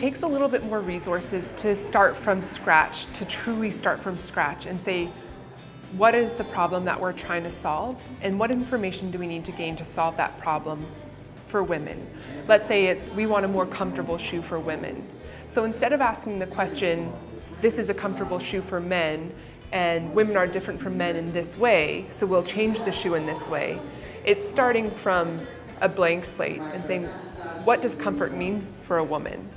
takes a little bit more resources to start from scratch, to truly start from scratch and say, what is the problem that we're trying to solve, and what information do we need to gain to solve that problem for women? Let's say we want a more comfortable shoe for women. So instead of asking the question, this is a comfortable shoe for men, and women are different from men in this way, so we'll change the shoe in this way, it's starting from a blank slate and saying, what does comfort mean for a woman?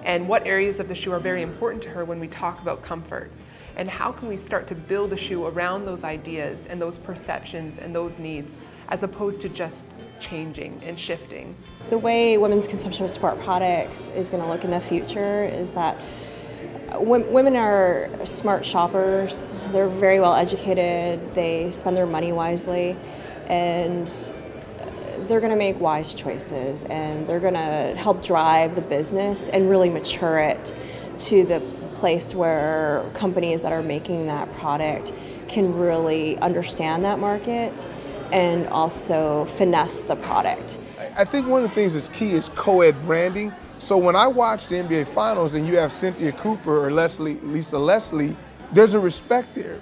And what areas of the shoe are very important to her when we talk about comfort? And how can we start to build a shoe around those ideas and those perceptions and those needs, as opposed to just changing and shifting? The way women's consumption of sport products is going to look in the future is that women are smart shoppers. They're very well educated. They spend their money wisely, and they're going to make wise choices, and they're going to help drive the business and really mature it to the place where companies that are making that product can really understand that market and also finesse the product. I think one of the things that's key is co-ed branding. So when I watch the NBA Finals and you have Cynthia Cooper or Lisa Leslie, there's a respect there.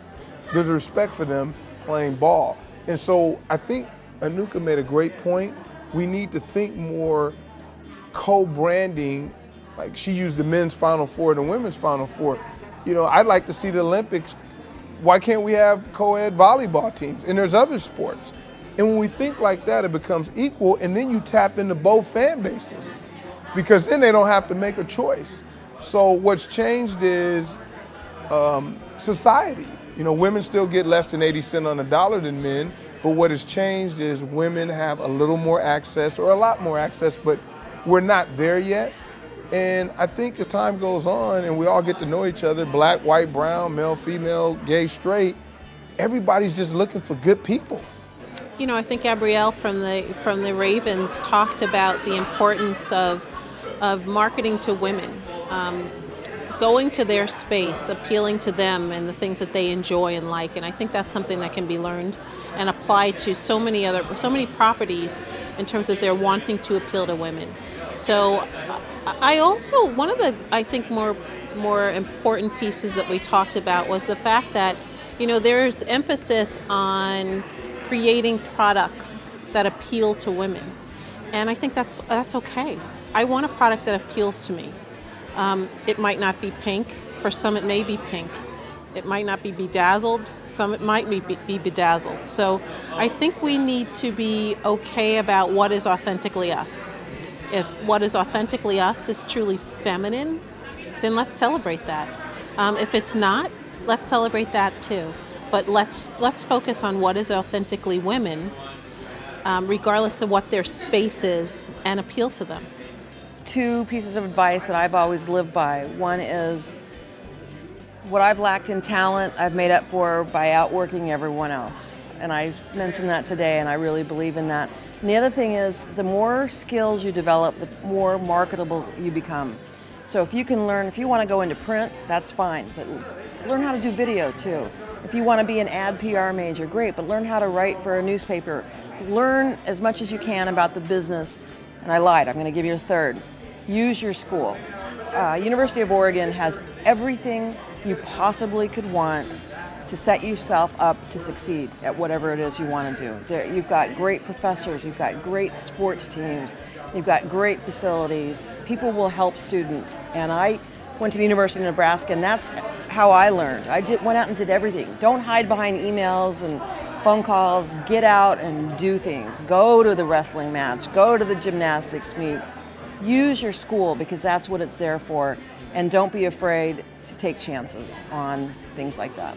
There's a respect for them playing ball. And so I think Anuka made a great point. We need to think more co-branding. Like, she used the men's Final Four and the women's Final Four. You know, I'd like to see the Olympics. Why can't we have co-ed volleyball teams? And there's other sports. And when we think like that, it becomes equal, and then you tap into both fan bases, because then they don't have to make a choice. So what's changed is society. You know, women still get less than 80 cents on the dollar than men, but what has changed is women have a little more access, or a lot more access, but we're not there yet. And I think as time goes on and we all get to know each other, black, white, brown, male, female, gay, straight, everybody's just looking for good people. You know, I think Gabrielle from the Ravens talked about the importance of marketing to women, going to their space, appealing to them and the things that they enjoy and like. And I think that's something that can be learned and applied to so many properties in terms of their wanting to appeal to women. So I also, one of the, I think, more important pieces that we talked about was the fact that, you know, there's emphasis on creating products that appeal to women. And I think that's okay. I want a product that appeals to me. It might not be pink. For some, it may be pink. It might not be bedazzled. Some, it might be bedazzled. So I think we need to be okay about what is authentically us. If what is authentically us is truly feminine, then let's celebrate that. If it's not, let's celebrate that too. But let's focus on what is authentically women, regardless of what their space is, and appeal to them. Two pieces of advice that I've always lived by. One is, what I've lacked in talent, I've made up for by outworking everyone else. And I mentioned that today, and I really believe in that. And the other thing is, the more skills you develop, the more marketable you become. So if you can learn, if you want to go into print, that's fine, but learn how to do video too. If you want to be an ad PR major, great, but learn how to write for a newspaper. Learn as much as you can about the business. And I lied, I'm going to give you a third. Use your school. University of Oregon has everything you possibly could want to set yourself up to succeed at whatever it is you want to do. You've got great professors, you've got great sports teams, you've got great facilities. People will help students. And I went to the University of Nebraska, and that's how I learned. Went out and did everything. Don't hide behind emails and phone calls. Get out and do things. Go to the wrestling match. Go to the gymnastics meet. Use your school, because that's what it's there for. And don't be afraid to take chances on things like that.